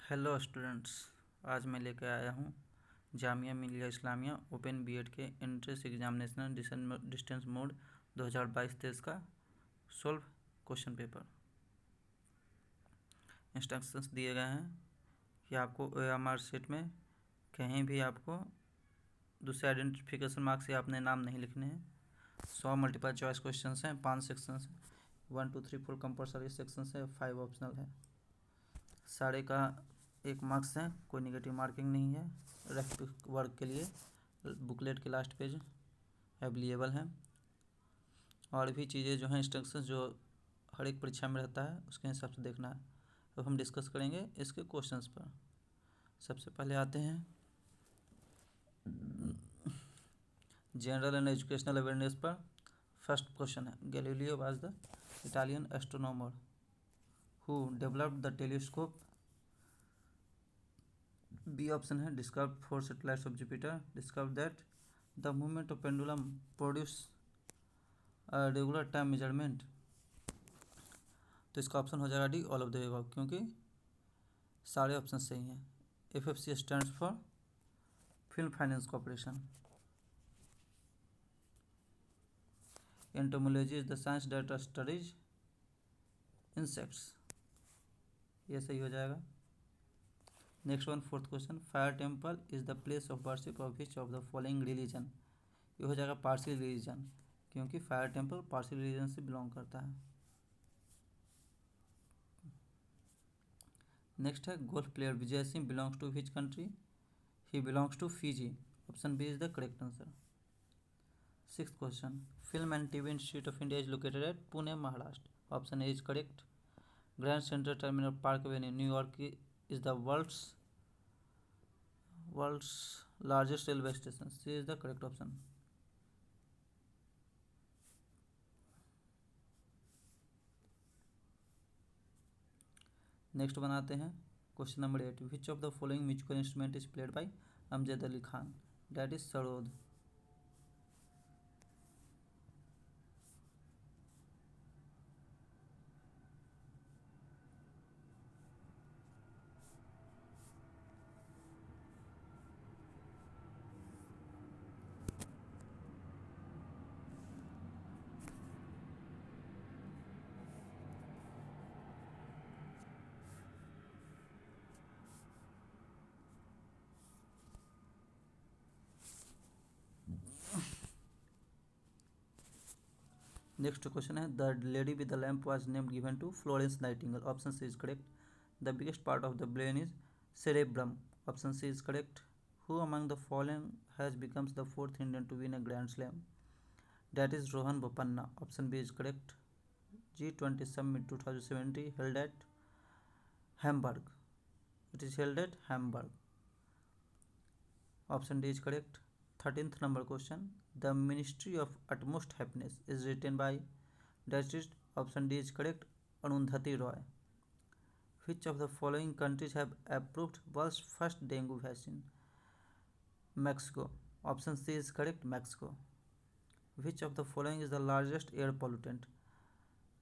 Hello students, आज मैं लेकर आया हूँ जामिया मिलिया इस्लामिया ओपन बीएड के एंट्रेंस एग्जामिनेशन डिस्टेंस मोड 2022-23 का सोल्व क्वेश्चन पेपर। इंस्ट्रक्शंस दिए गए हैं कि आपको OMR शीट में कहीं भी आपको दूसरे आइडेंटिफिकेशन मार्क्स से अपने नाम नहीं लिखने हैं। 100 मल्टीपल चॉइस क्वेश्चन हैं, 5 सेक्शन हैं, 1 2 3 4 कंपलसरी सेक्शन है, 5 ऑप्शनल है। सारे का 1 मार्क्स है, कोई नेगेटिव मार्किंग नहीं है। रेफ वर्क के लिए बुकलेट के लास्ट पेज अवेलेबल है। और भी चीज़ें जो हैं इंस्ट्रक्शंस जो हर एक परीक्षा में रहता है उसके हिसाब से देखना है। अब हम डिस्कस करेंगे इसके क्वेश्चंस पर। सबसे पहले आते हैं जनरल एंड एजुकेशनल अवेयरनेस पर। फर्स्ट क्वेश्चन है, Galileo was the Italian astronomer who developed the telescope. B option है, discovered 4 satellites of Jupiter, discover that the movement of pendulum produce regular time measurement. तो इसका option हो जाएगा D, all of the above, क्योंकि सारे option सही हैं। FFC stands for film finance corporation. Entomology is the science that studies insects, ये सही हो जाएगा। Next one, fourth question, fire temple is the place of worship of which of the following religion. ये हो जाएगा Parsi religion, क्योंकि fire temple Parsi religion से belong करता है। नेक्स्ट है, golf player Vijay Singh belongs to which country. He belongs to Fiji, option B is the correct answer. Sixth question, film and TV institute of India is located at Pune, Maharashtra, option A is correct. Grand central terminal park avenue, New York is the world's largest railway station, C is the correct option. Next बनाते हैं question number 8, which of the following musical instrument is played by Amjad Ali Khan, that is sarod. Next question है, the lady with the lamp was named given to Florence Nightingale, option C is correct. The biggest part of the brain is cerebrum, option C is correct. Who among the following has becomes the fourth Indian to win a grand slam, that is Rohan Bopanna, option B is correct. G20 Summit 2070 held at Hamburg, it is held at Hamburg, option D is correct. 13th number question, the Ministry of Utmost Happiness is written by, that is option D is correct, Arundhati Roy. Which of the following countries have approved world's first dengue vaccine? Mexico, option C is correct, Mexico. Which of the following is the largest air pollutant?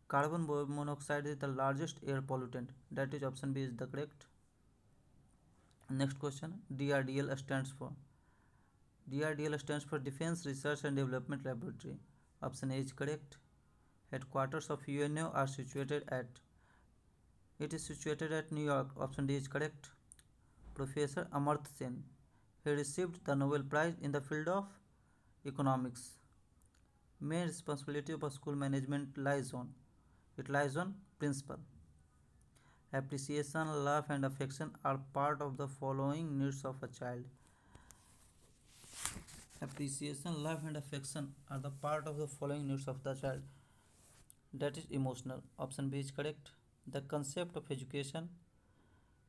Carbon monoxide is the largest air pollutant, that is option B is the correct. Next question, DRDL stands for, DRDL stands for Defense Research and Development Laboratory, option A is correct. Headquarters of UNO are situated at, it is situated at New York, option D is correct. Professor Amartya Sen, he received the Nobel Prize in the field of economics. Main responsibility of a school management lies on, it lies on principal. Appreciation, love and affection are part of the following needs of a child. Appreciation, love and affection are the part of the following needs of the child, that is emotional, option B is correct. The concept of education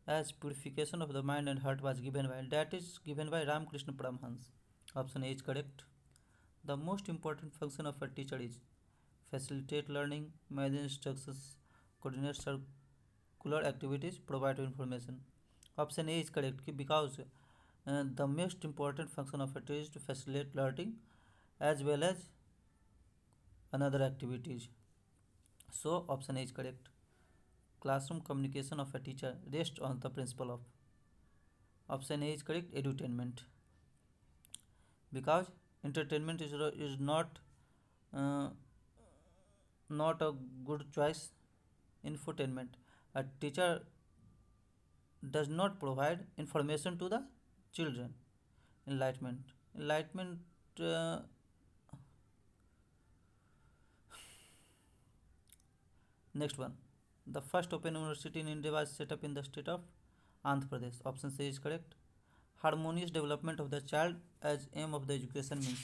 as purification of the mind and heart was given by, that is given by Ramakrishna Paramhans, option A is correct. The most important function of a teacher is facilitate learning, manage instructions, coordinate circular activities, provide information, option A is correct, because the most important function of a teacher is to facilitate learning as well as another activities, so option A is correct. classroom communication of a teacher rests on the principle of. Option A is correct, edutainment. Because entertainment is uh, not a good choice. Infotainment. A teacher does not provide information to the children. Enlightenment. uh, Next one. The first open university in India was set up in the state of Andhra Pradesh. Option C is correct. Harmonious development of the child as aim of the education means.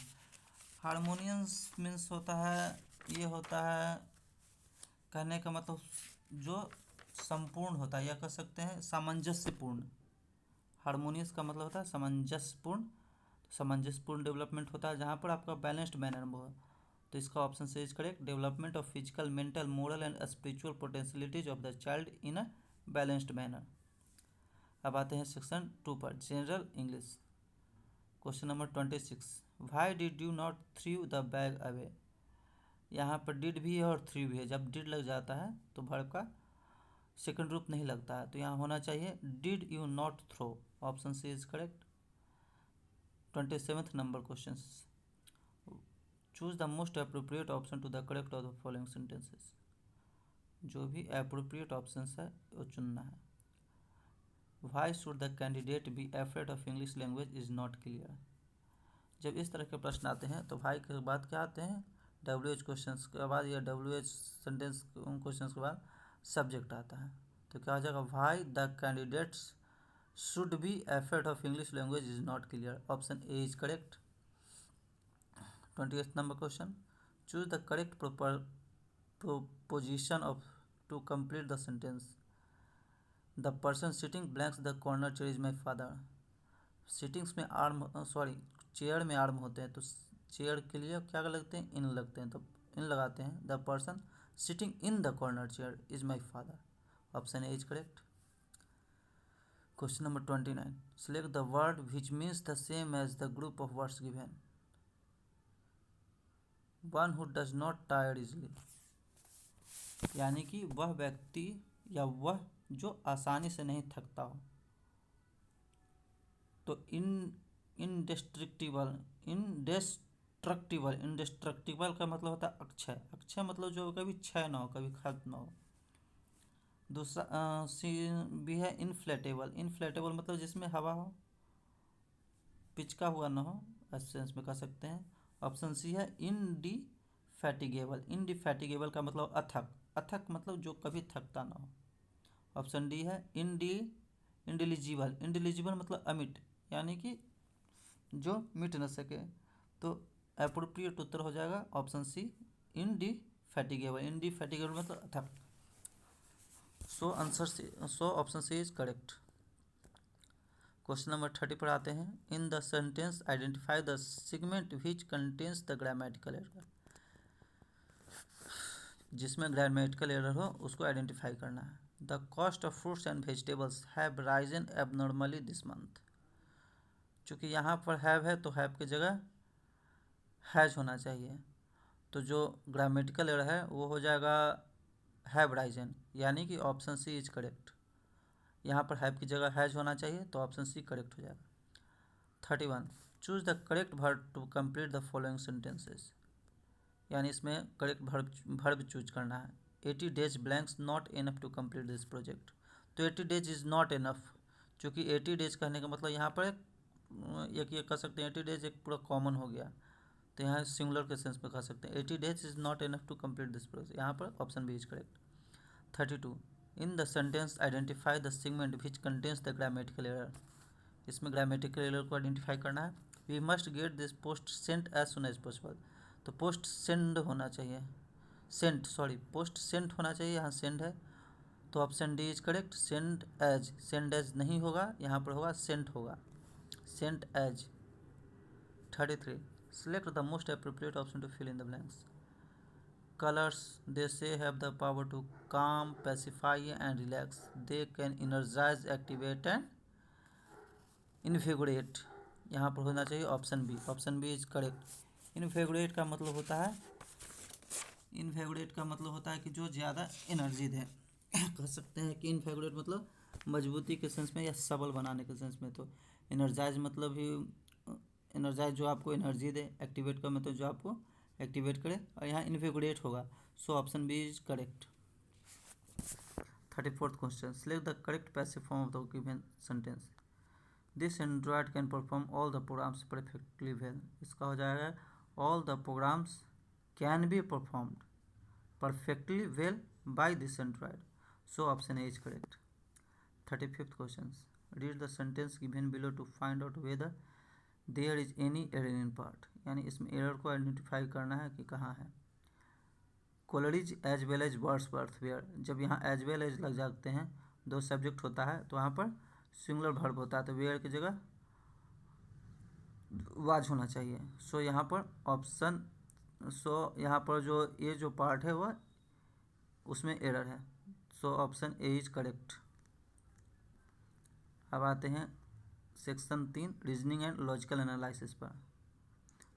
Harmonious means होता है, ये होता है कहने का मतलब जो संपूर्ण होता है, या कह सकते हैं सामंजस्यपूर्ण। हारमोनियस का मतलब होता है सामंजस्यपूर्ण। सामंजस्यपूर्ण डेवलपमेंट होता है जहाँ पर आपका बैलेंस्ड मैनर में हो। तो इसका ऑप्शन से is correct. Development of physical, mental, moral and spiritual potentialities of the child in a balanced manner. अब आते हैं सेक्शन 2 पर, general English. Question number 26, why did you not through the bag away. यहाँ पर did भी है और through भी है। जब डिड लग जाता है तो वर्ब का सेकंड रूप नहीं लगता है, तो यहाँ होना चाहिए did you not throw. Option C is correct. 27th number question, choose the most appropriate option to the correct of the following sentences. जो भी अप्रोप्रिएट ऑप्शन है वो चुनना है। Why should the candidate be afraid of English language is not clear. जब इस तरह के प्रश्न आते हैं तो वाई के बाद क्या आते हैं, WH क्वेश्चन के बाद या WH सेंटेंस क्वेश्चन के बाद सब्जेक्ट आता है। तो क्या हो जाएगा, why the candidates should be afraid of English language is not clear. Option A is correct. 28th number question, choose the correct proposition of to complete the sentence. The person sitting blanks the corner chair is my father. Sittings में arm, sorry chair में arm होते हैं, तो chair के लिए क्या लगते हैं, इन लगते हैं, तो इन लगाते हैं। The person sitting in the corner chair is my father. Option A is correct. Question number 29, select the word which means the same as the group of words given. One who does not tired easily, यानी कि वह व्यक्ति या वह जो आसानी से नहीं थकता हो। तो इंडेस्ट्रक्टिबल का मतलब होता है अक्षय। अक्षय मतलब जो कभी क्षय ना हो, कभी खत्म ना हो। दूसरा सी भी है इनफ्लेटेबल। इनफ्लेटेबल मतलब जिसमें हवा हो, पिचका हुआ ना हो, ऐसे सेंस में कह सकते हैं। ऑप्शन सी है इनडिफैटिगेबल। इनडिफैटिगेबल का मतलब अथक। अथक मतलब जो कभी थकता ना हो। ऑप्शन डी है इंडिलिजिबल। इंडिलिजिबल मतलब अमिट, यानी कि जो मिट न सके। तो अप्रोप्रिएट उत्तर हो जाएगा ऑप्शन सी इनडिफैटिगेबल। इनडिफैटिगेबल मतलब अथक। So option C is correct. Question number 30 पर आते हैं। In the sentence identify the segment which contains the grammatical error. जिसमें ग्रामेटिकल एरर हो उसको आइडेंटिफाई करना है। The cost of fruits and vegetables have risen abnormally this month. चूँकि यहाँ पर हैव है तो हैव की जगह हैज होना चाहिए। तो जो ग्रामेटिकल एरर है वो हो जाएगा हैव राइजन, यानी कि ऑप्शन सी इज करेक्ट। यहाँ पर हैव की जगह हैज होना चाहिए, तो ऑप्शन सी करेक्ट हो जाएगा। 31, choose the correct verb to complete the following sentences. यानी इसमें करेक्ट वर्ब चूज करना है। 80 days blanks not enough to complete this project. तो 80 days इज़ नॉट इनफ, चूँकि 80 days कहने का मतलब यहाँ पर एक ये कह सकते हैं 80 days एक पूरा कॉमन हो गया, तो यहाँ सिंगुलर के सेंस में कह सकते हैं 80 days is not enough to complete this project. यहाँ पर option B is correct. 32, in the sentence identify the segment which contains the grammatical error. इसमें ग्रामेटिकल एरर को आइडेंटिफाई करना है। We must get this post sent as soon as possible. तो post send होना चाहिए, post Saint होना चाहिए, यहाँ सेंड है, तो option D is correct. Send age नहीं होगा, यहाँ पर होगा सेंट होगा, sent age. 33, select the most appropriate option to fill in the blanks. Colours they say have the power to calm, pacify and relax. They can energise, activate and invigorate. यहाँ पर होना चाहिए option B. Option B is correct. Invigorate का मतलब होता है कि जो ज़्यादा एनर्जी दे। कह सकते हैं कि इनफैगोरेट मतलब मजबूती के सेंस में या सबल बनाने के सेंस में। तो एनर्जाइज मतलब ही एनर्जाइज जो आपको एनर्जी दे, एक्टिवेट का मतलब जो आपको एक्टिवेट करे, और यहाँ इनफैगोरेट होगा। So option B is correct. 34th question, select the correct passive form of the given sentence. This android can perform all the programs perfectly well. इसका हो जाएगा all the programs can be performed perfectly well by this android. So option A is correct. 35th questions. Read the sentence given below to find out whether there is any error in part. यानी इसमें error को identify करना है कि कहाँ है। Calories as well as words worth where, जब यहाँ एज वेल एज लग जाते हैं, दो सब्जेक्ट होता है तो वहाँ पर सिंगुलर वर्ब होता है, तो वेयर की जगह वाज होना चाहिए। सो यहाँ पर ऑप्शन यहाँ पर जो ये जो पार्ट है वह उसमें एरर है। So option A is correct. अब आते हैं section 3, reasoning and logical analysis पर।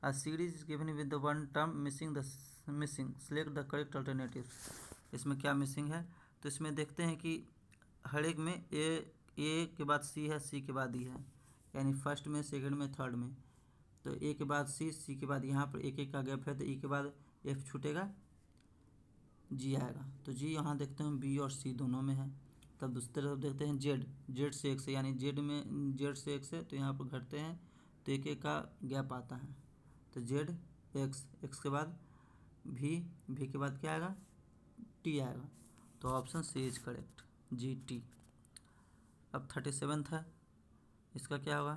A series is given with the one term missing select the correct alternative. इसमें क्या मिसिंग है, तो इसमें देखते हैं कि हर एक में ए के बाद सी है, सी के बाद ई है, यानी फर्स्ट में, सेकंड में, थर्ड में। तो ए के बाद सी, सी के बाद यहाँ पर एक एक का गैप है, तो ई के बाद एफ छूटेगा, जी आएगा। तो जी यहाँ देखते हैं बी और सी दोनों में है। तब दूसरी तरफ देखते हैं जेड, जेड से एक्स है, यानी जेड में जेड से एक्स है, तो यहाँ पर घटते हैं तो एक एक का गैप आता है। तो जेड एक्स, एक्स के बाद भी, भी के बाद क्या आएगा, टी आएगा। तो option C is correct, G T. अब 37th है, इसका क्या होगा,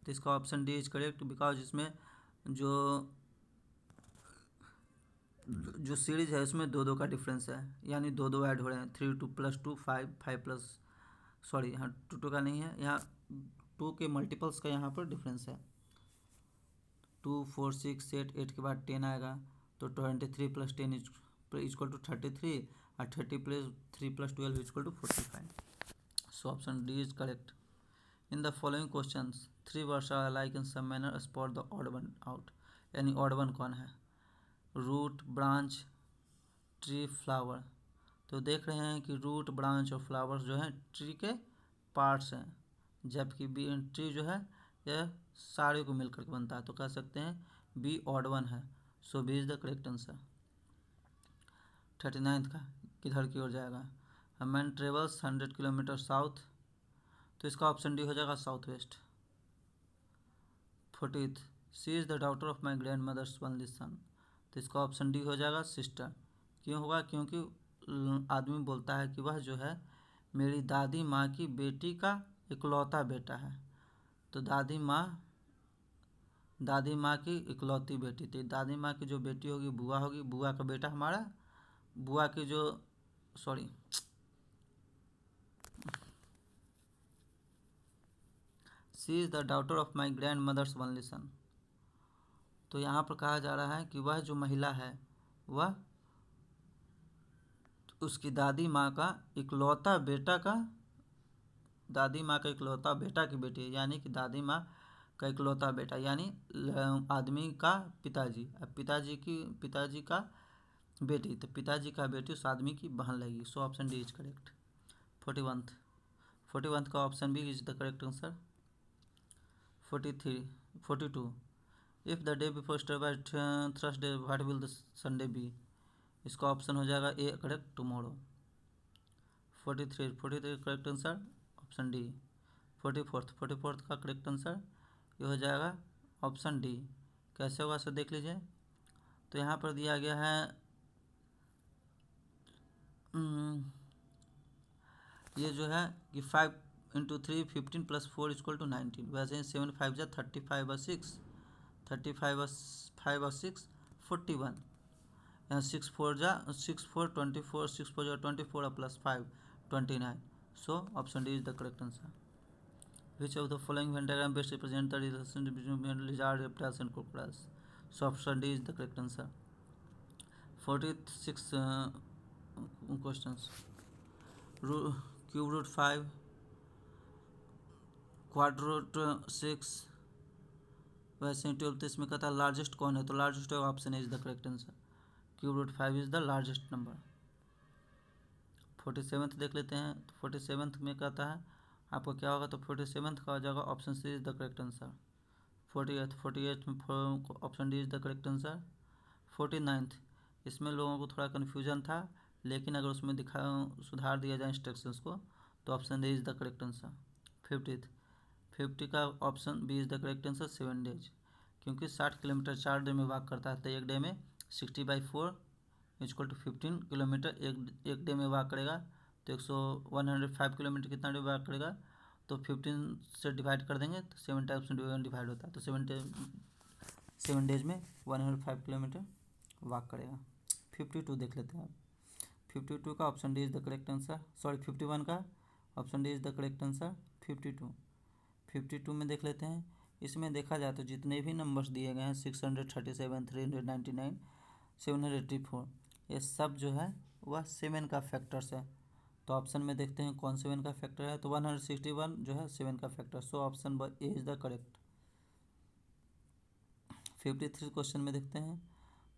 तो इसका option D is correct, because इसमें जो सीरीज है उसमें दो दो का डिफरेंस है, यानी दो दो ऐड हो रहे हैं, 3 2 + 2 5 5 प्लस, सॉरी यहाँ 2 2 का नहीं है, यहाँ 2 के मल्टीपल्स का यहाँ पर डिफरेंस है। 2 4 6 8 8 के बाद 10 आएगा, तो 23 + 10 इक्वल टू 33, और 30 + 3 + 12 equal to 45। So option D is correct. In the following questions 3 words are alike in some manner, spot the odd one out. यानी ऑड वन कौन है, रूट, ब्रांच, ट्री, फ्लावर। तो देख रहे हैं कि रूट, ब्रांच और फ्लावर्स जो हैं ट्री के पार्ट्स हैं, जबकि बी ट्री जो है यह सारे को मिलकर के बनता है, तो कह सकते हैं बी ऑड वन है। So B is the correct answer. 39th का किधर की ओर जाएगा, a man travels 100 kilometre south, तो इसका ऑप्शन डी हो जाएगा south west. 40th, she is the daughter of my grandmother's only son, तो इसका ऑप्शन डी हो जाएगा सिस्टर। क्यों होगा, क्योंकि आदमी बोलता है कि वह जो है मेरी दादी माँ की बेटी का इकलौता बेटा है। तो दादी माँ की इकलौती बेटी थी, दादी माँ की जो बेटी होगी बुआ होगी, बुआ का बेटा हमारा, बुआ की जो, sorry, she is the daughter of my grandmother's only son. तो यहाँ पर कहा जा रहा है कि वह जो महिला है वह उसकी दादी माँ का इकलौता बेटा का, दादी माँ का इकलौता बेटा की बेटी है, यानी कि दादी माँ का इकलौता बेटा, यानी आदमी का पिताजी, अब पिताजी का बेटी, तो पिताजी का बेटी उस आदमी की बहन लगेगी। So option D is correct. 41th का option B is the correct answer. 42, if the day before start by Thursday what will the Sunday be, इसका ऑप्शन हो जाएगा A correct, tomorrow. 43 correct answer option D. 44th का correct answer ये हो जाएगा option D. कैसे होगा सो देख लीजिए, तो यहाँ पर दिया गया है ये जो है कि 5 × 3 15 + 4 = 19, वैसे ही 7 5 जा 35 और 6 35 और 5 और 6 41, यहाँ 6 4 जा 6 4 24 6 4 जा 24 और +5 29। सो option D is the correct answer. Which of the following Venn diagram best represent the relationship between lizard, reptiles and crocodiles? So option D is the correct answer. 46 questions. Cube root 5, quad root 6, वैसे 12th इसमें कहता है largest कौन है, तो largest option is the correct answer. Cube root 5 is the largest number. 47th देख लेते हैं। तो 47th में कहता है आपको क्या होगा, तो 47th का हो जाएगा option C is the correct answer. 48 में option D is the correct answer. 49th, इसमें लोगों को थोड़ा कन्फ्यूजन था, लेकिन अगर उसमें सुधार दिया जाए इंस्ट्रक्शंस को, तो option D is the correct answer. 50 का option B is the correct answer 7 days, क्योंकि 60 किलोमीटर 4 डे में वॉक करता है, तो एक डे में 60/4 इक्वल टू 15 किलोमीटर एक डे में वॉक करेगा। तो 105 किलोमीटर कितना डे वॉक करेगा, तो 15 से डिवाइड कर देंगे तो 7 टाइम्स में डिवाइड होता है, तो 7 डेज में 105 किलोमीटर वॉक करेगा। 52 देख लेते हैं। 52 का option D is the correct answer. 51 का option D is the correct answer. 52 में देख लेते हैं। इसमें देखा जाए तो जितने भी नंबर्स दिए गए हैं 637, 399, 784, ये सब जो है वह 7 का फैक्टर्स है। तो ऑप्शन में देखते हैं कौन 7 का फैक्टर है, तो 161 जो है 7 का factor, so option A is the correct. 53 question में देखते हैं।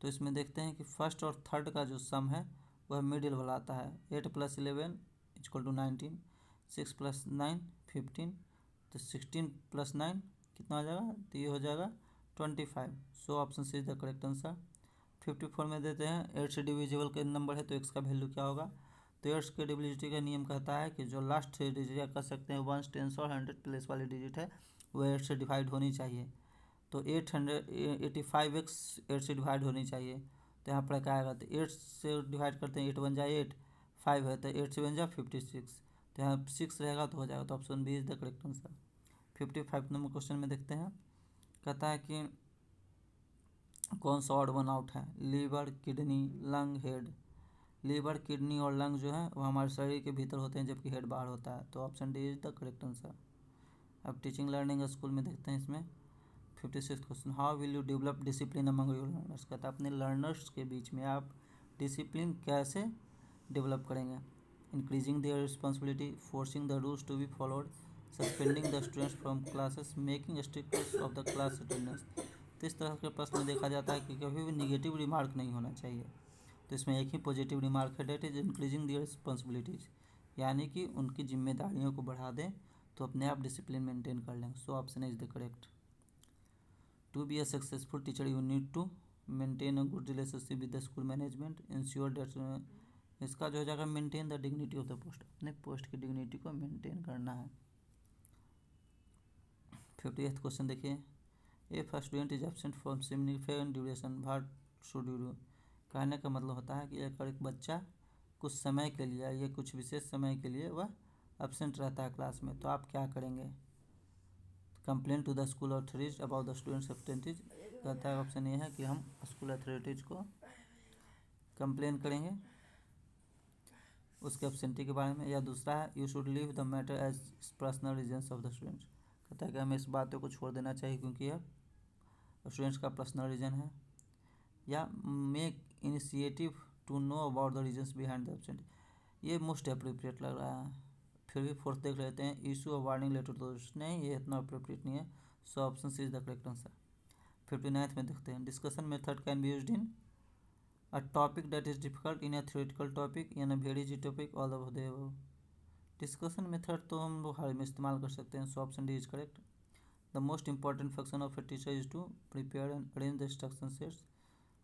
तो इसमें देखते हैं कि फर्स्ट और थर्ड का जो सम है वह मिडिल वाला आता है। 8 + 11 = 19, 6 + 9 15, तो 16 + 9 कितना हो जाएगा, तो ये हो जाएगा 25, so option C is the correct answer. 54 में देते हैं 8 से डिविजिबल का नंबर है तो एक्स का वैल्यू क्या होगा, तो एट्स के डिविजिबिलिटी का नियम कहता है कि जो लास्ट डिजिट या कह सकते हैं 1, 10 और 100 प्लेस वाली डिजिट है वह 8 से डिवाइड होनी चाहिए। तो 885x 8 से डिवाइड होनी चाहिए, तो यहाँ पर क्या आएगा, तो 8 से डिवाइड करते हैं 8 × 1 = 8, 5 है तो 8 से 1 = 56, तो यहाँ 6 रहेगा तो हो जाएगा, तो option B is the correct answer. 55 number question में देखते हैं। कहता है कि कौन सा ऑड वन आउट है, liver, kidney, lung, head. Liver, kidney और लंग जो है वो हमारे शरीर के भीतर होते हैं, जबकि हेड बाहर होता है, तो option D is the correct answer. अब टीचिंग लर्निंग स्कूल में देखते हैं। इसमें 56 question, how will you develop discipline among your learners. कहता है अपने लर्नर्स के बीच में आप डिसिप्लिन कैसे डेवलप करेंगे। Increasing their responsibility, forcing the rules to be followed, suspending the students from classes, making strict of the class attendance. तो इस तरह के प्रश्न में देखा जाता है कि कभी भी निगेटिव रिमार्क नहीं होना चाहिए, तो इसमें एक ही पॉजिटिव रिमार्क है, that is increasing their responsibilities, यानी कि उनकी जिम्मेदारियों को बढ़ा दें तो अपने आप डिसिप्लिन मेंटेन कर लें, so option is the correct. To be a successful teacher you need to maintain a good relationship with the school management, ensure that, इसका जो हो जाएगा maintain the dignity of the post, अपने post की dignity को maintain करना है। 58th question देखिए, if a student is absent from significant duration what should you do. कहने का मतलब होता है कि अगर एक बच्चा कुछ समय के लिए या कुछ विशेष समय के लिए वह एब्सेंट रहता है क्लास में, तो आप क्या करेंगे। Complain to the school authorities about the students absentees, कहता है ऑप्शन ये है कि हम स्कूल अथॉरिटीज को कंप्लेन करेंगे उसके एब्सेंटी के बारे में, या दूसरा है you should leave the matter as personal reasons of the students. कहता है कि हमें इस बातों को छोड़ देना चाहिए क्योंकि यह स्टूडेंट्स का पर्सनल रीजन है, या make initiative to know about the reasons behind the absent, ये मोस्ट अप्रोप्रिएट लग रहा है। फिर भी फोर्थ देख लेते हैं, issue a warning letter to the, नहीं ये इतना अप्रोप्रिएट नहीं है, so option C is the correct answer. 59th में देखते हैं, discussion method can be used in a topic that is difficult, in a theoretical topic, in a very easy topic, all of the above. Discussion method तो हम लोग हर में इस्तेमाल कर सकते हैं, so option D is correct. The most important function of a teacher is to prepare and arrange the instruction sets,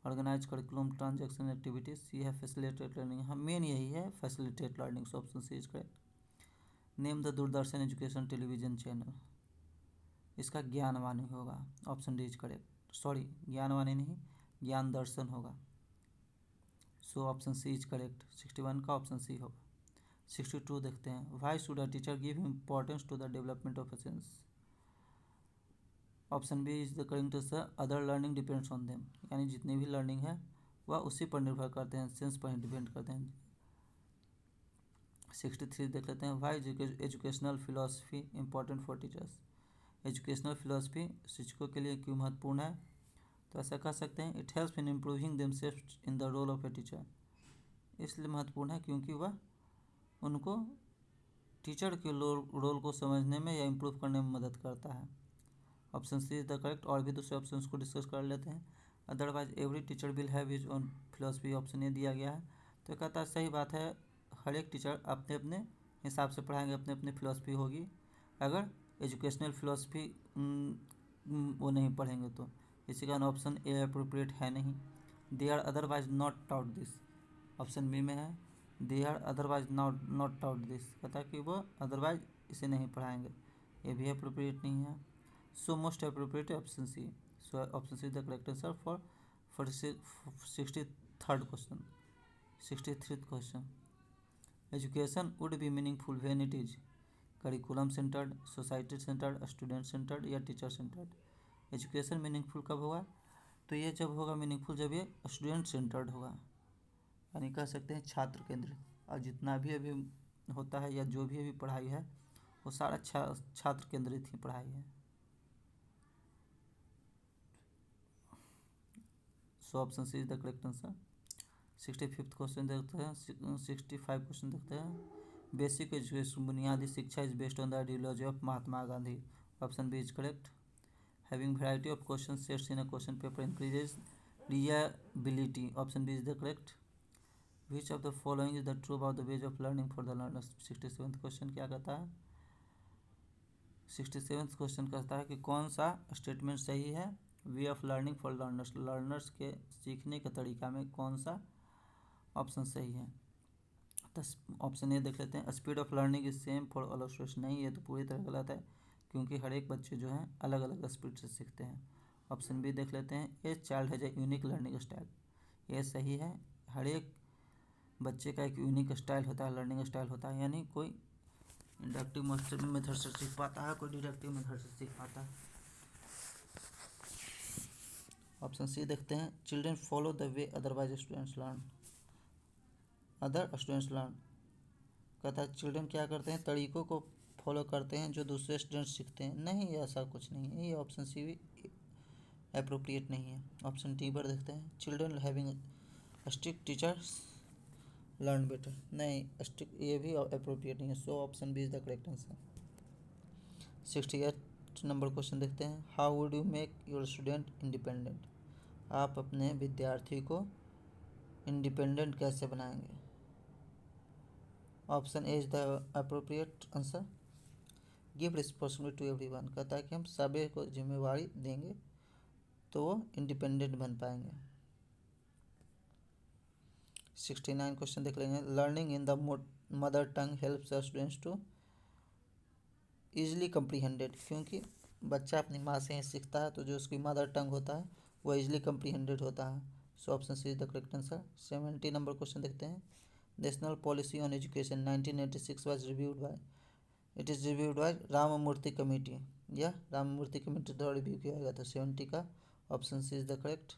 organise curriculum, transaction activities, ये है फैसिलिटेट लर्निंग, हम मेन यही है facilitate learning, so option C is correct. Name the Doordarshan education television channel, इसका ज्ञानवाणी होगा, option D is correct. Sorry, Gyanvani नहीं, ज्ञान दर्शन होगा, so option C is correct. 61 का ऑप्शन सी होगा। 62 देखते हैं, why should a teacher give importance to the development of a sense, option B is the correct answer. Other learning depends on them, यानी जितनी भी लर्निंग है वह उसी पर निर्भर करते हैं, सेंस पर डिपेंड करते हैं। 63 देख लेते हैं, why educational philosophy important for teachers, educational philosophy शिक्षकों के लिए क्यों महत्वपूर्ण है, तो ऐसा कह सकते हैं it helps in improving themselves in the role of a teacher, इसलिए महत्वपूर्ण है क्योंकि वह उनको टीचर के रोल को समझने में या इम्प्रूव करने में मदद करता है, option C is the correct. और भी दूसरे ऑप्शन को डिस्कस कर लेते हैं, otherwise every teacher will have his own philosophy, option A दिया गया है, तो कहता है सही बात है, हर एक टीचर अपने अपने हिसाब से पढ़ाएंगे, अपने अपने फिलॉसफी होगी। अगर एजुकेशनल फिलॉसफी वो नहीं पढ़ेंगे तो। इसी कारण ऑप्शन ए अप्रोप्रिएट है नहीं। They are otherwise not taught this, option B में है they are otherwise not taught this, कहता है कि वो अदरवाइज इसे नहीं पढ़ाएंगे, ये भी अप्रोप्रिएट नहीं है। So most appropriate option C. So option C is the correct answer for 63rd question. 63th question, education would be meaningful when it is curriculum centred, society centred, student centred या teacher centred. Education meaningful कब होगा? तो ये जब होगा meaningful जब ये student centred होगा, यानी कह सकते हैं छात्र केंद्र। और जितना भी अभी होता है या जो भी अभी पढ़ाई है वो सारा छात्र केंद्रित ही पढ़ाई है। So option C is the correct answer. 65th question देखते हैं। 65 क्वेश्चन देखते हैं। बेसिक एजुकेशन, बुनियादी शिक्षा is based on the ideology of Mahatma Gandhi. Option B is correct. Having variety of question sets in a question paper increases reliability. Option B is the correct. Which of the following is the true about the ways of learning for the learners. 67th question क्या कहता है? 67th question कहता है कि कौन सा statement सही है way of learning for learners, learners के सीखने के तरीका में कौन सा ऑप्शन सही है। तो ऑप्शन ए देख लेते हैं, speed of learning is same for all students. नहीं, ये तो पूरी तरह गलत है, क्योंकि हर एक बच्चे जो हैं अलग अलग स्पीड से सीखते हैं। ऑप्शन बी देख लेते हैं, a child has a unique learning style. ये सही है, हर एक बच्चे का एक यूनिक स्टाइल होता है, लर्निंग स्टाइल होता है, यानी कोई इंडक्टिव मेथड से सीख पाता है, कोई डिडक्टिव मेथड से सीख पाता है। ऑप्शन सी देखते हैं, children follow the way otherwise students learn, other students learn. कहता है चिल्ड्रेन क्या करते हैं, तरीकों को फॉलो करते हैं जो दूसरे स्टूडेंट सीखते हैं। नहीं, ऐसा कुछ नहीं है, ये ऑप्शन सी भी अप्रोप्रिएट नहीं है। ऑप्शन डी पर देखते हैं, children having strict teachers learn better. नहीं, स्ट्रिक्ट ये भी अप्रोप्रिएट नहीं है। So option B is the correct answer. 68 number question देखते हैं, how would you make your student independent. आप अपने विद्यार्थी को इंडिपेंडेंट कैसे बनाएंगे। Option A is the appropriate answer. Give responsibility to everyone, कहता है कि हम सभी को जिम्मेवारी देंगे तो वो इंडिपेंडेंट बन पाएंगे। 69 क्वेश्चन देख लेंगे, learning in the mother tongue helps students to easily comprehended. क्योंकि बच्चा अपनी माँ से ही सीखता है, तो जो उसकी मदर टंग होता है वो ईजिली कम्प्रीहेंडेड होता है। So option C is the correct answer. 70 number question देखते हैं, national policy on education 1986 was reviewed by, it is reviewed by Ramamurti committee, या राममूर्ति कमेटी द्वारा रिव्यू किया गया था। 70 का option C is the correct.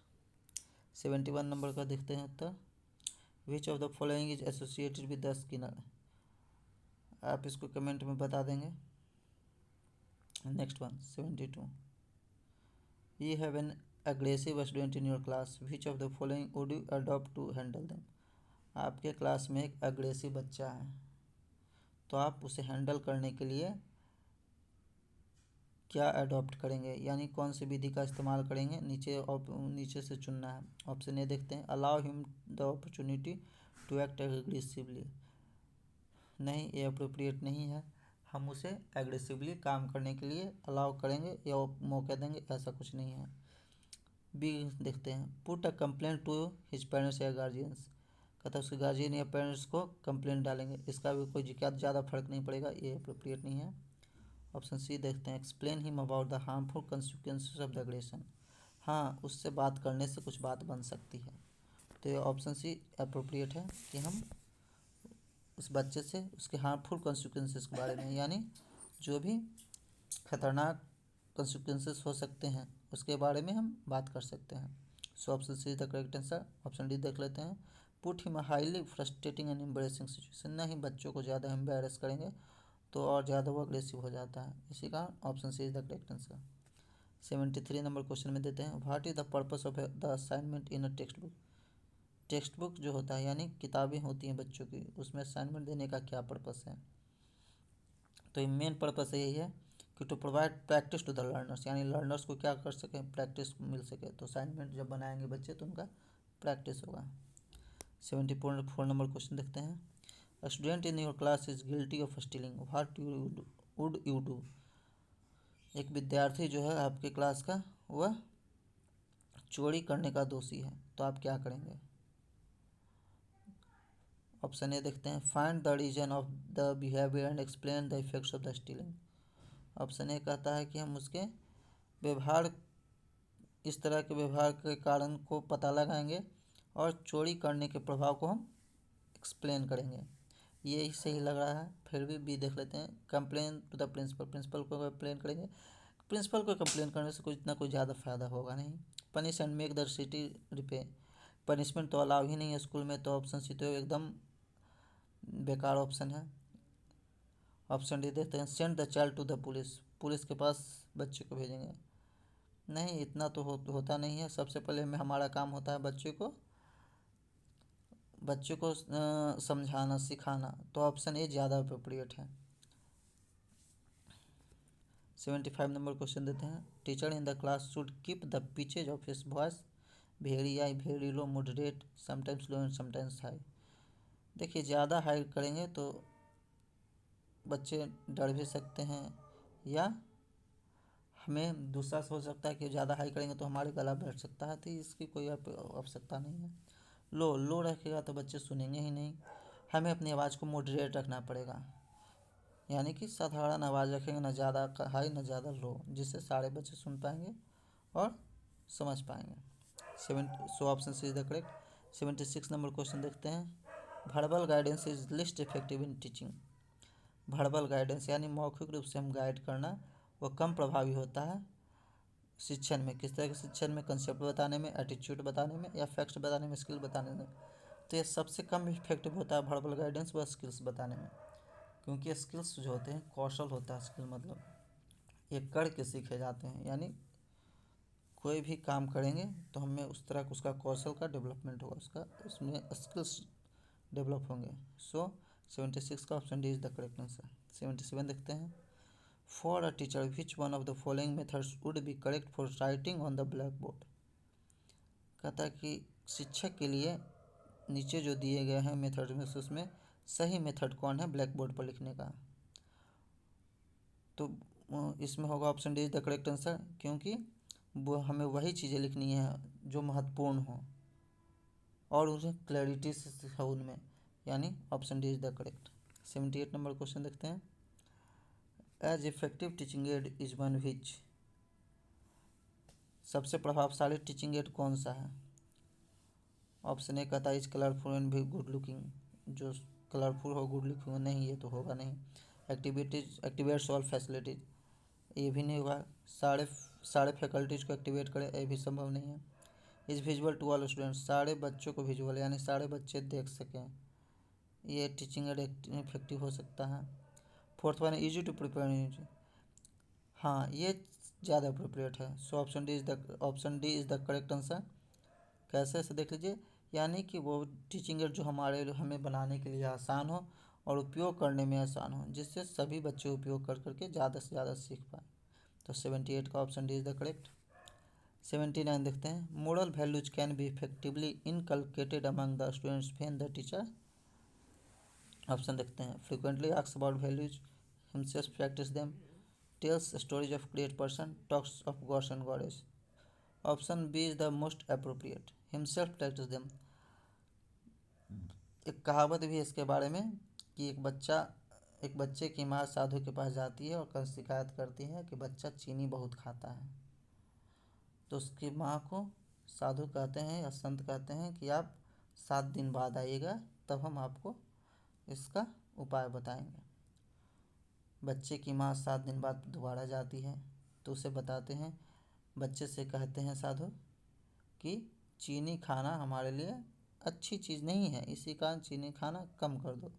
71 number का देखते हैं उत्तर, which of the following is associated with the Skinner. आप इसको कमेंट में बता देंगे। Next one 72, you have an aggressive student in your class, which of the following would you adopt to handle them. आपके क्लास में एक aggressive बच्चा है, तो आप उसे हैंडल करने के लिए क्या अडॉप्ट करेंगे, यानी कौन सी विधि का इस्तेमाल करेंगे, नीचे से चुनना है। ऑप्शन ए देखते हैं, allow him the opportunity to act aggressively. नहीं, ये अप्रोप्रिएट नहीं है, हम उसे एग्रेसिवली काम करने के लिए अलाउ करेंगे या मौका देंगे, ऐसा कुछ नहीं है। बी देखते हैं, put a complaint to his parents या गार्जियंस, कहता है उसके गार्जियन या पेरेंट्स को कंप्लेंट डालेंगे, इसका भी कोई ज़्यादा फर्क नहीं पड़ेगा, ये अप्रोप्रिएट नहीं है। ऑप्शन सी देखते हैं, explain him about the harmful consequences of the aggression. हाँ, उससे बात करने से कुछ बात बन सकती है, तो ये ऑप्शन सी अप्रोप्रिएट है कि हम उस बच्चे से उसके हार्मफुल कंसिक्वेंसेस के बारे में, यानी जो भी खतरनाक कंसिक्वेंसेस हो सकते हैं उसके बारे में हम बात कर सकते हैं। So option C is the correct answer. Option D देख लेते हैं, put him highly frustrating and embarrassing situation. नहीं, बच्चों को ज़्यादा एम्बेरस करेंगे तो और ज़्यादा वो अग्रेसिव हो जाता है, इसी का option C is the correct answer. 73 number question में देते हैं, what is the purpose of the assignment in a text book. Text book जो होता है यानी किताबें होती हैं बच्चों की, उसमें असाइनमेंट देने का क्या पर्पस है। तो ये मेन पर्पस यही है कि to provide practice to the learners, यानी लर्नर्स को क्या कर सकें, प्रैक्टिस मिल सके। तो असाइनमेंट जब बनाएंगे बच्चे तो उनका प्रैक्टिस होगा। 74 नंबर क्वेश्चन देखते हैं, A student in your class is guilty of stealing. What would you do? एक विद्यार्थी जो है आपके क्लास का वह चोरी करने का दोषी है, तो आप क्या करेंगे? ऑप्शन ए देखते हैं, find the reason of the behaviour and explain the effects of the stealing. Option A कहता है कि हम उसके व्यवहार, इस तरह के व्यवहार के कारण को पता लगाएंगे और चोरी करने के प्रभाव को हम एक्सप्लेन करेंगे। ये ही सही लग रहा है, फिर भी बी देख लेते हैं। Complain to the principal, principal को कंप्लेन करेंगे। प्रिंसिपल को कंप्लेन करने से कुछ इतना कोई ज़्यादा फ़ायदा होगा नहीं। Punish and make the city repay, punishment तो अलाउ ही नहीं है स्कूल में, तो ऑप्शन सी तो एकदम बेकार ऑप्शन है। ऑप्शन डी देखते हैं, send the child to the police, police के पास बच्चे को भेजेंगे। नहीं, इतना तो होता नहीं है। सबसे पहले हमारा काम होता है बच्चों को समझाना सिखाना, तो ऑप्शन ए ज़्यादा अप्रोप्रिएट है। 75 नंबर क्वेश्चन देते हैं, teacher in the class should keep the pitches of his voice very high, very low, moderate, sometimes low and sometimes high. देखिए, ज़्यादा हाई करेंगे तो बच्चे डर भी सकते हैं, या हमें दूसरा हो सकता है कि ज़्यादा हाई करेंगे तो हमारे गला बैठ सकता है, तो इसकी कोई आवश्यकता नहीं है। लो रखेगा तो बच्चे सुनेंगे ही नहीं। हमें अपनी आवाज़ को मॉडरेट रखना पड़ेगा, यानी कि साधारण आवाज़ रखेंगे, ना ज़्यादा हाई ना ज़्यादा लो, जिससे सारे बच्चे सुन पाएंगे और समझ पाएंगे। So option C is the correct. 76 number question देखते हैं, verbal guidance is least effective in teaching. Verbal guidance यानी मौखिक रूप से हम गाइड करना, वो कम प्रभावी होता है शिक्षण में। किस तरह के शिक्षण में? कंसेप्ट बताने में, एटीट्यूड बताने में, या फैक्ट्स बताने में, स्किल बताने में। तो ये सबसे कम इफेक्टिव होता है वर्बल गाइडेंस व स्किल्स बताने में, क्योंकि स्किल्स जो होते हैं कौशल होता है। स्किल मतलब ये करके सीखे जाते हैं, यानी कोई भी काम करेंगे तो हमें उस तरह उसका कौशल का डेवलपमेंट होगा, उसमें स्किल्स डेवलप होंगे। सो 76 का option D is the correct answer. 77 देखते हैं, for a teacher which one of the following methods would be correct for writing on the black board. कहता है कि शिक्षक के लिए नीचे जो दिए गए हैं मेथड में से उसमें सही मेथड कौन है ब्लैक बोर्ड पर लिखने का? तो इसमें होगा option D is the correct answer, क्योंकि वो हमें वही चीज़ें लिखनी है जो महत्वपूर्ण हो और उन्हें क्लैरिटी से हो उनमें, यानी option D is the correct. 78 number question देखते हैं, as effective teaching aid is one which. सबसे प्रभावशाली टीचिंग एड कौन सा है? ऑप्शन ए कहता है इज कलरफुल एंड भी गुड लुकिंग, जो कलरफुल हो गुड लुकिंग हो। नहीं, ये तो होगा नहीं। एक्टिवेट सॉल्व फैसिलिटीज, ये भी नहीं होगा। सारे फैकल्टीज को एक्टिवेट करें, ये भी संभव नहीं है। Is visual to all students, सारे बच्चों को विजुअल यानी सारे बच्चे देख सकें, ये टीचिंग एड इफेक्टिव हो सकता है। Fourth one easy to prepare, हाँ ये ज़्यादा अप्रोप्रिएट है। So option D is the correct answer. कैसे ऐसे देख लीजिए, यानी कि वो टीचिंग एड जो हमें बनाने के लिए आसान हो और उपयोग करने में आसान हो, जिससे सभी बच्चे उपयोग कर करके ज़्यादा से ज़्यादा सीख पाएँ। तो 78 का option D is the correct. 79 देखते हैं, moral values can be effectively inculcated among the students when the teacher. Option देखते हैं, frequently asks about values, himself practice them, tells stories of great person, talks of gods and goddess. Option B is the most appropriate. Himself practice them. एक कहावत भी है इसके बारे में कि एक बच्चे की माँ साधु के पास जाती है और शिकायत करती है कि बच्चा चीनी बहुत खाता है। तो उसकी माँ को साधु कहते हैं या संत कहते हैं कि आप 7 दिन बाद आइएगा, तब हम आपको इसका उपाय बताएंगे। बच्चे की माँ 7 दिन बाद दोबारा जाती है तो उसे बताते हैं, बच्चे से कहते हैं साधु कि चीनी खाना हमारे लिए अच्छी चीज़ नहीं है, इसी कारण चीनी खाना कम कर दो।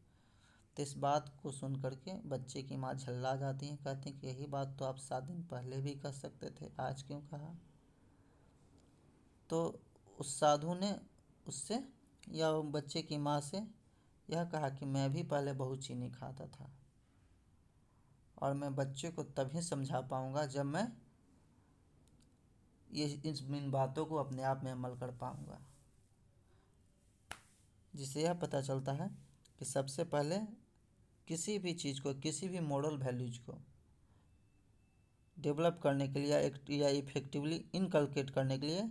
तो इस बात को सुन करके बच्चे की माँ झल्ला जाती हैं, कहती हैं कि यही बात तो आप 7 दिन पहले भी कर सकते थे, आज क्यों कहा? तो उस साधु ने उससे या बच्चे की माँ से यह कहा कि मैं भी पहले बहुत चीनी खाता था और मैं बच्चे को तभी समझा पाऊँगा जब मैं इन बातों को अपने आप में अमल कर पाऊँगा। जिससे यह पता चलता है कि सबसे पहले किसी भी चीज़ को, किसी भी मॉरल वैल्यूज को डेवलप करने के लिए या इफेक्टिवली इनकलकेट करने के लिए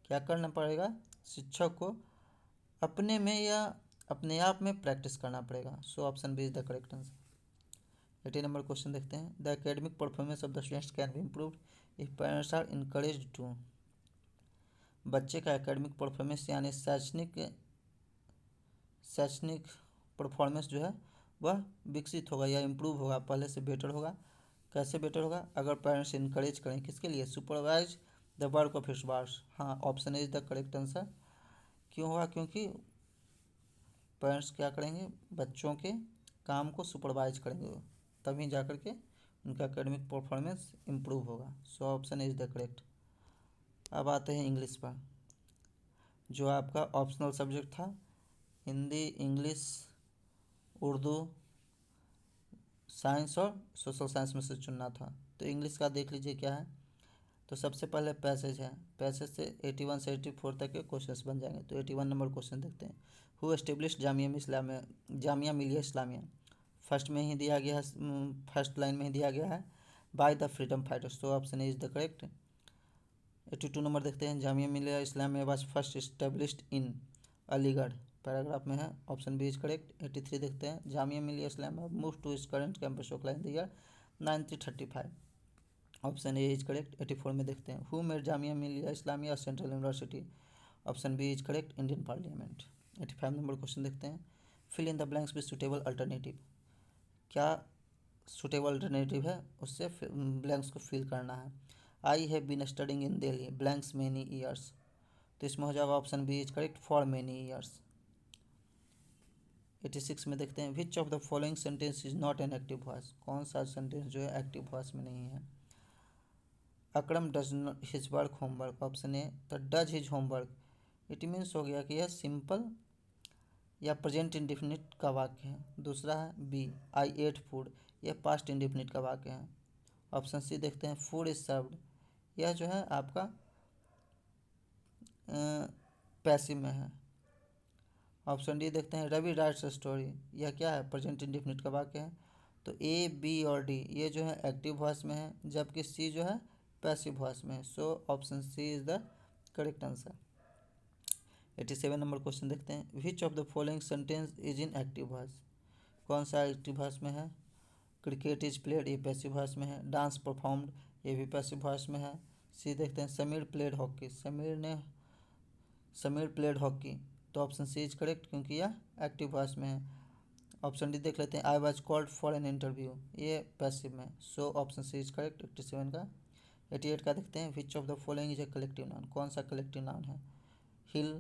क्या करना पड़ेगा, शिक्षक को अपने में या अपने आप में प्रैक्टिस करना पड़ेगा। So option B is the correct answer. 18 number question देखते हैं। The academic performance of the students can be improved if parents are encouraged to. बच्चे का एकेडमिक परफॉर्मेंस यानी शैक्षणिक परफॉर्मेंस जो है वह विकसित होगा या इम्प्रूव होगा, पहले से बेटर होगा। कैसे बेटर होगा, अगर पेरेंट्स इनकरेज करें, किसके लिए, supervise the work of his bars. हाँ, option is the correct answer. क्यों होगा, क्योंकि पेरेंट्स क्या करेंगे, बच्चों के काम को सुपरवाइज करेंगे, तभी जा कर के उनका एकेडमिक परफॉर्मेंस इम्प्रूव होगा। So option is the correct. अब आते हैं इंग्लिश पर, जो आपका ऑप्शनल सब्जेक्ट था। हिंदी, इंग्लिश, उर्दू, साइंस और सोशल साइंस में से चुनना था। तो इंग्लिश का देख लीजिए क्या है। तो सबसे पहले पैसेज है, पैसेज से 81 से 84 तक के क्वेश्चंस बन जाएंगे। तो 81 नंबर क्वेश्चन देखते हैं। Who established Jamia Millia Islamia. First में ही दिया गया है, फर्स्ट लाइन में ही दिया गया है, बाय द फ्रीडम फाइटर्स। तो option is the correct. 82 number देखते हैं। Jamia Millia Islamia was first established in Aligarh, paragraph में है, ऑप्शन बी इज करेक्ट। 83 देखते हैं। Jamia Millia Islamia move to its current campus Okhla in the year 1935, option A is correct. 84 में देखते हैं। Who made Jamia Millia Islamia central university, option B is correct, Indian parliament. 85 number question देखते हैं। Fill in the blanks with suitable alternative. क्या suitable alternative है, उससे blanks को fill करना है। I have been studying in Delhi blanks many years. तो इसमें हो जाएगा option B is correct, for many years. 86 में देखते हैं। Which of the following sentence is not an active voice. कौन सा सेंटेंस जो है एक्टिव वॉइस में नहीं है। Akram does his work homework, option A. तो does his homework it means हो गया कि यह सिंपल या प्रेजेंट इंडिफिनिट का वाक्य है। दूसरा है बी, आई एट फूड, यह पास्ट इंडिफिनिट का वाक्य है। ऑप्शन सी देखते हैं। फूड इज सर्व्ड, यह जो है आपका पैसिव में है। ऑप्शन डी देखते हैं। रवि राइट्स अ स्टोरी, यह क्या है, प्रेजेंट इंडिफिनिट का वाक्य है। तो ए, बी और डी ये जो है एक्टिव वॉइस में है, जबकि सी जो है पैसिव वॉइस में है। So option C is the correct answer. 87 number question देखते हैं। Which of the following sentence is in active voice. कौन सा एक्टिव वॉइस में है। क्रिकेट इज प्लेड, ये पैसिव वॉइस में है। डांस परफॉर्म्ड, ये भी पैसिव वॉइस में है। सी देखते हैं। Sameer played hockey, Sameer played hockey. तो ऑप्शन सी इज करेक्ट, क्योंकि यह एक्टिव वॉइस में है। ऑप्शन डी देख लेते हैं। I was called for an interview, ये पैसिव में। So option C is correct 87 का। 88 का देखते हैं। Which of the following is a collective noun. कौन सा कलेक्टिव नाउन है। Hill,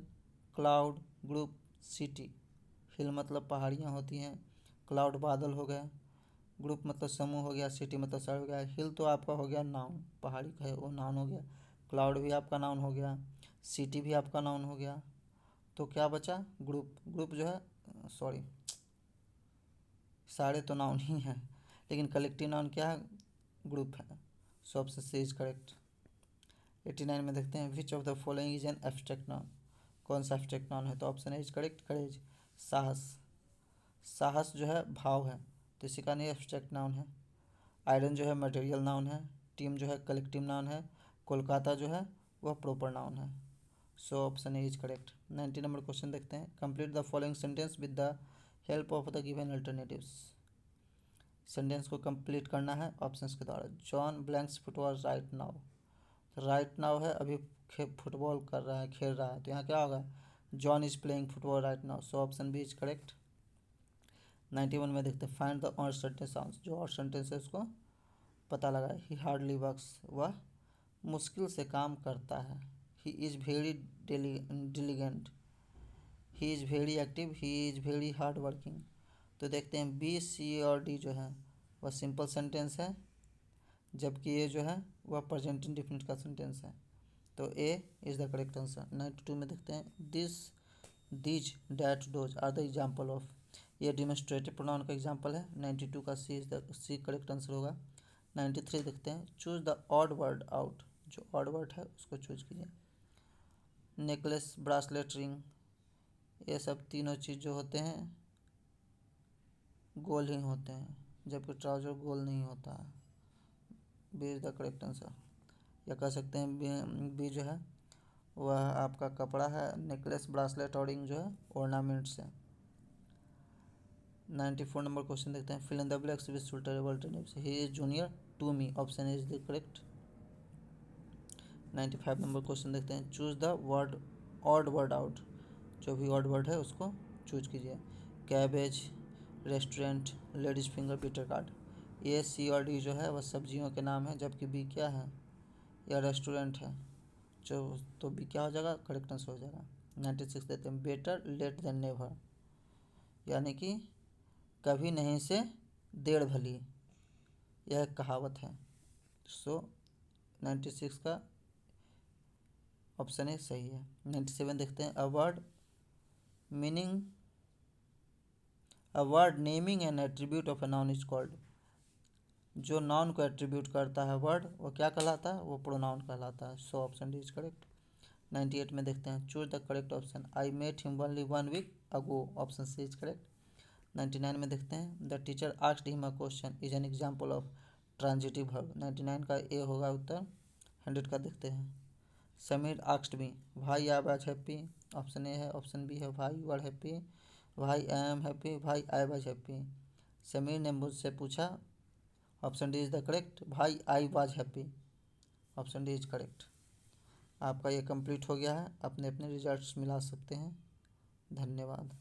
cloud, group, city. Hill मतलब पहाड़ियाँ होती हैं, क्लाउड बादल हो गए, ग्रुप मतलब समूह हो गया, सिटी मतलब शहर हो गया। हिल तो आपका हो गया नाउन, पहाड़ी का है वो नाउन हो गया। क्लाउड भी आपका नाउन हो गया, सिटी भी आपका नाउन हो गया। तो क्या बचा, ग्रुप। ग्रुप जो है सॉरी सारे तो नाउन ही हैं, लेकिन कलेक्टिव नाउन क्या है, ग्रुप है। So option C is correct. 89 में देखते हैं। Which of the following is an abstract noun. कौन सा एब्स्ट्रैक्ट नाउन है। तो ऑप्शन इज करेक्ट, करेज। साहस, साहस जो है भाव है, तो इसी का नहीं एब्स्ट्रैक्ट नाउन है। आयरन जो है मटेरियल नाउन है। टीम जो है कलेक्टिव नाउन है। कोलकाता जो है वह प्रॉपर नाउन है। So option A is correct. 90 number question देखते हैं। Complete the following sentence with the help of the given alternatives. Sentence को कंप्लीट करना है ऑप्शंस के द्वारा। John blanks football right now. Right now है, अभी फुटबॉल कर रहा है, खेल रहा है, तो यहाँ क्या होगा, John is playing football right now. So option B is correct. 91 में देखते हैं। Find the odd sentence sounds, जो ऑड सेंटेंस है उसको पता लगाए। ही हार्डली वर्क्स, वह मुश्किल से काम करता है। He is very diligent, he is very active, he is very hard working. तो देखते हैं बी, सी और डी जो है वह सिंपल सेंटेंस है, जबकि ये जो है वह प्रेजेंट इंडेफिनिट का सेंटेंस है। तो A is the correct answer. 92 में देखते हैं। These, that, those are the example of, ये डिमोन्स्ट्रेटिव प्रोनाउन का एग्जाम्पल है। 92 का सी करेक्ट आंसर होगा। 93 देखते हैं। Choose the odd word out, जो ऑड वर्ड है उसको चूज कीजिए। नेकलेस, ब्रासलेट, रिंग, ये सब तीनों चीज़ जो होते हैं गोल ही होते हैं, जबकि ट्राउज़र गोल नहीं होता है। B is the correct answer. या कह सकते हैं बी जो है वह आपका कपड़ा है, नेकलेस, ब्रासलेट और रिंग जो है ऑर्नामेंट्स है। 94 नंबर क्वेश्चन देखते हैं। Fill in the blanks with suitable alternatives. He is junior to me, option is the correct. 95 number question देखते हैं। Choose the word odd word out. जो भी ऑड वर्ड है उसको चूज कीजिए। Cabbage, restaurant, ladies finger, bitter gourd. A, C और D जो है वह सब्जियों के नाम है, जबकि बी क्या है, या रेस्टोरेंट है। जो तो बी क्या हो जाएगा, करेक्ट आंसर हो जाएगा। 96 देते हैं। बेटर लेट देन नेवर, यानी कि कभी नहीं से देर भली, यह एक कहावत है। सो 96 का ऑप्शन ए सही है। 97 देखते हैं। A word naming N attribute of a noun is called. जो नाउन को एट्रीब्यूट करता है वर्ड, वो क्या कहलाता है, वो प्रोनाउन कहलाता है। So option D is correct. 98 में देखते हैं। Choose the correct option. I met him only 1 week ago, option C is correct. 99 में देखते हैं। The teacher asked him a question is an example of transitive verb. 99 का ए होगा उत्तर। 100 का देखते हैं। Sameer asked me why I was happy, option A है। Option B है भाई यू आर हैप्पी, भाई आई एम हैप्पी, भाई आई वाज हैप्पी। समीर ने मुझसे पूछा, option D is the correct, why I was happy, option D is correct. आपका ये कंप्लीट हो गया है। अपने अपने रिजल्ट्स मिला सकते हैं। धन्यवाद।